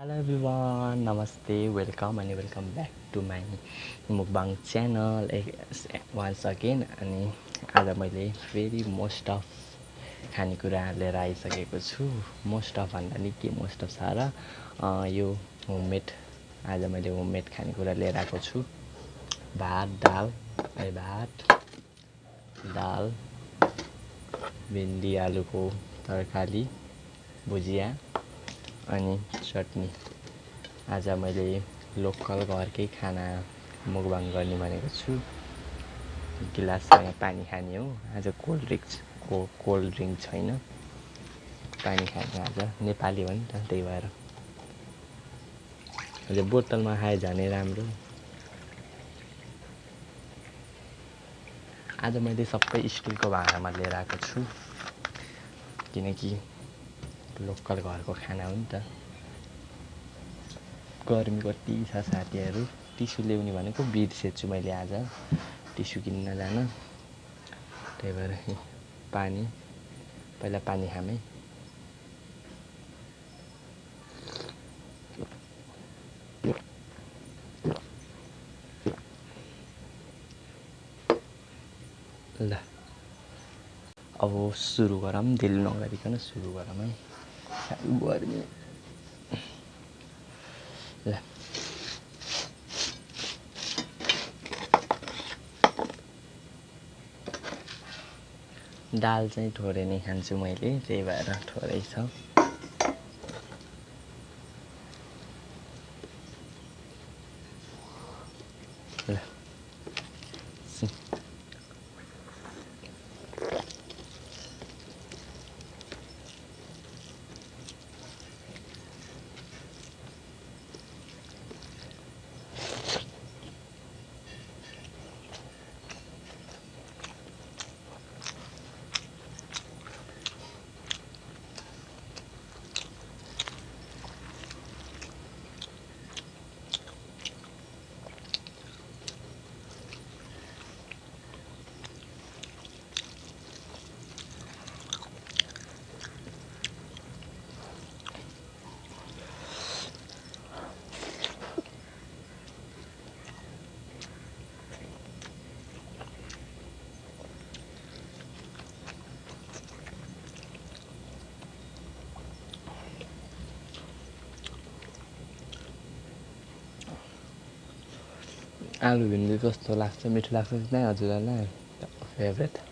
Hello everyone, Namaste, welcome back to my mukbang channel once again. अनि आज मैले फेरि मोस्ट अफ खानेकुरा लिएर आइसकेको छु। मोस्ट अफ भन्दा नि के मोस्ट अफ सारा यो होममेड। आज मैले होममेड खानेकुरा लिएर आएको छु। भात दाल भिन्डी आलुको तरकारी भुजिया अनि चटनी। आज मैले लोकल घरकै खाना मुकबाङ गर्ने भनेको छु। गिलाससँग पानी खाने हो। आज कोल्ड ड्रिङ्क छैन, पानी खाने। आज नेपाली हो नि त, त्यही भएर अहिले बोतलमा खाए झनै राम्रो। आज मैले सबै स्टिलको भाँडामा लिएर आएको छु, किनकि लोकल घरको खाना हो नि त। गर्मी कति छ साथीहरू। टिस्यु ल्याउने भनेको बिर्सेछु मैले आज टिस्यु किन्न जान। त्यही भएर पहिला पानी खामेँ। ल अब सुरु गरौँ, ढिलो नगरिकन सुरु गरौँ है। गर्मी ल दाल चाहिँ थोरै नै खान्छु मैले, त्यही भएर थोरै छ। ल आलु भिन्डी कस्तो लाग्छ? मिठो लाग्छ कि नै हजुरहरूलाई? फेभरेट।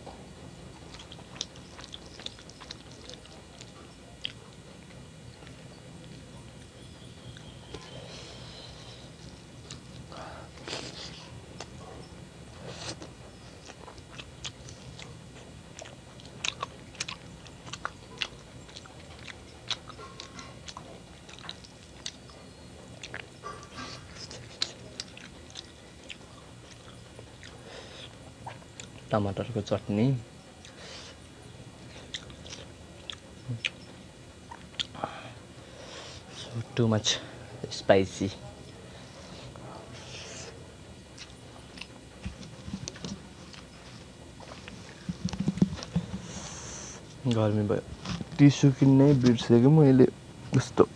टमाटरको चटनी, टु मच स्पाइसी। गर्मी भयो, टिस्यु किन्नै बिर्सेँ मैले। कस्तो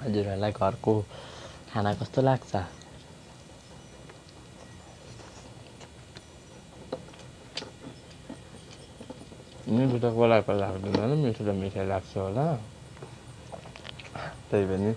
हजुरहरूलाई घरको खाना कस्तो लाग्छ? मिठो त कसलाई लाग्दैन, मिठो त मिठै लाग्छ होला। त्यही पनि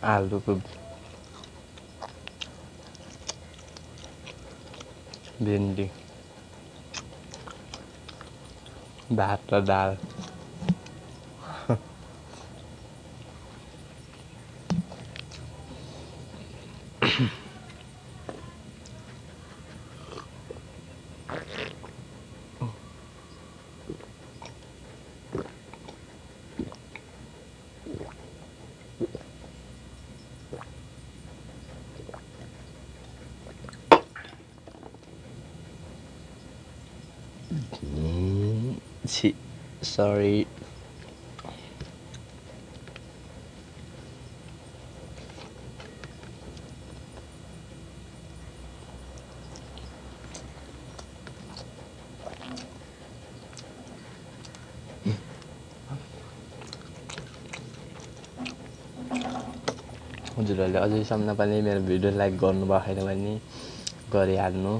आलुको भिन्डी, भात र दाल। छि, सरी। हजुरहरूले अझैसम्म पनि मेरो भिडियो लाइक गर्नुभएको छैन भने गरिहाल्नु।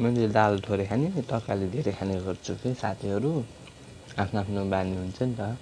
मैले दाल थोरै खाने, तरकारी धेरै खाने गर्छु कि साथीहरू। आफ्नो आफ्नो बानी हुन्छ नि त।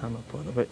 आमा पर्बै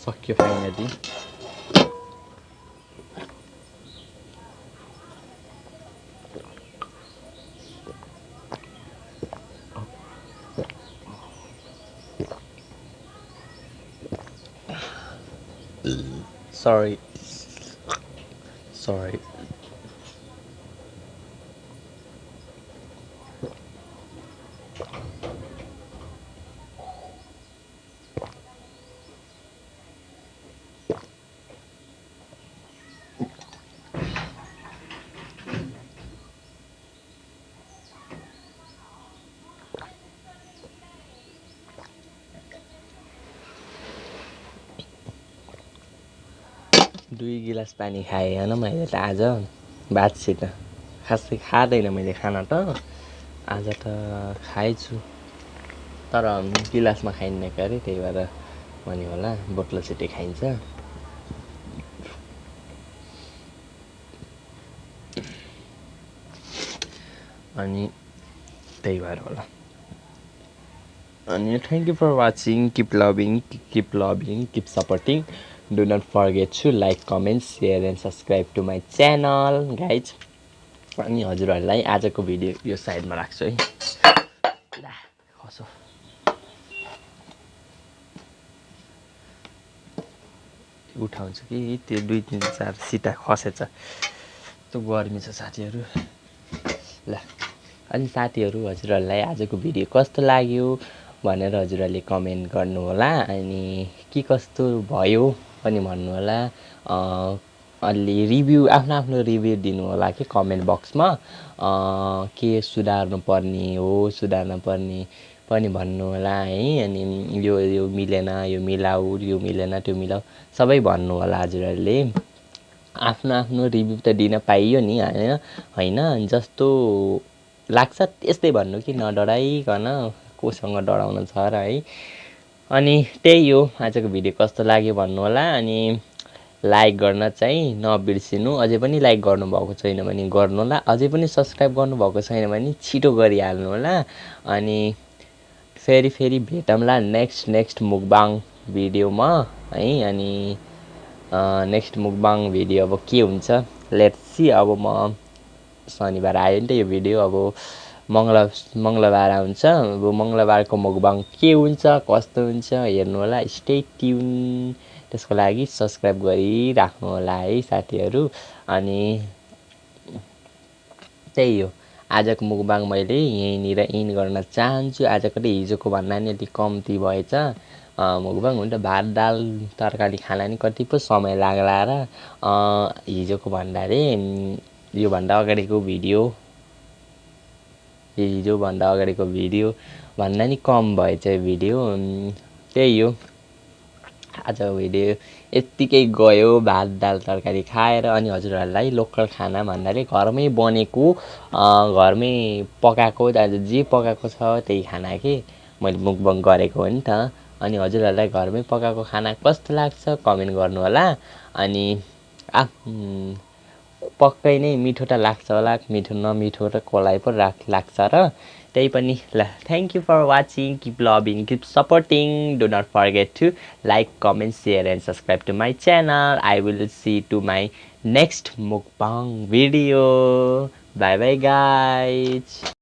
सक्यो फाइनली sorry sorry 2 गिलास पानी खाएँ होइन मैले त आज भातसित खासै खाँदैन मैले खाना त आज त खाएछु तर गिलासमा खाइन्न के अरे त्यही भएर भन्यो होला बोतल छिटै खाइन्छ अनि त्यही भएर होला अनि thank you for watching keep loving keep supporting do not forget to like comment share and subscribe to my channel guys अनि हजुरहरूलाई आजको भिडियो यो साइडमा राख्छु है ला खसो उठाउँछु कि त्यो 2 3 4 सिटा खसेछ त्यो गर्मी छ साथीहरू ल अनि साथीहरू हजुरहरूलाई आजको भिडियो कस्तो लाग्यो भनेर हजुरहरूले कमेन्ट गर्नु होला अनि के कस्तो भयो पनि भन्नु होला अलि रिभ्यू आफ्नो रिभ्यू दिनु होला कि कमेन्ट बक्समा के सुधार्नु पर्ने हो सुधार्न पर्ने पनि भन्नु होला है अनि यो मिलेन यो मिलाऊ यो मिलेन त्यो मिलाऊ सबै भन्नु होला हजुरहरूले आफ्नो रिभ्यू त दिन पाइयो नि हैन जस्तो लाग्छ त्यस्तै भन्नु कि नडराइकन कोसँग डराउन छ र है अनि त्यही हो आजको भिडियो कस्तो लाग्यो भन्नु होला अनि लाइक गर्न चाहिँ नबिर्सिनु अझै पनि लाइक गर्नुभएको छैन भने गर्नु होला अझै पनि सब्स्क्राइब गर्नुभएको छैन भने छिटो गरिहाल्नु होला अनि फेरि भेटौँला नेक्स्ट मुकबाङ भिडियोमा है अनि नेक्स्ट मुकबाङ भिडियो अब के हुन्छ लेट्स सी अब म शनिबार आयो नि त यो भिडियो अब मङ्गलबार आउँछ अब मङ्गलबारको मुकबाङ के हुन्छ कस्तो हुन्छ हेर्नु होला स्टे ट्युन त्यसको लागि सब्स्क्राइब गरिराख्नु होला है साथीहरू अनि त्यही हो आजको मुकबाङ मैले यहीँनिर इन गर्न चाहन्छु आजको त हिजोको भन्दा नि अलिक कम्ती भएछ मुकबाङ हुन त भात दाल तरकारी खाना नि कति पो समय लाग्ला र हिजोको भन्दा योभन्दा अगाडिको भिडियो हिजोभन्दा अगाडिको भिडियो भन्दा नि कम भएछ भिडियो त्यही हो आजको भिडियो यत्तिकै गयो भात दाल तरकारी खाएर अनि हजुरहरूलाई लोकल खाना भन्नाले घरमै बनेको घरमै पकाएको आज जे पकाएको छ त्यही खाना के मैले मुकबाङ गरेको हो नि त अनि हजुरहरूलाई घरमै पकाएको खाना कस्तो लाग्छ कमेन्ट गर्नु होला अनि पक्कै नै मिठो त लाग्छ होला मिठो नमिठो र कसलाई पो लाग्छ र त्यही पनि ल thank you for watching keep loving keep supporting do not forget to like comment share and subscribe to my channel I will see to my next mukbang video bye bye guys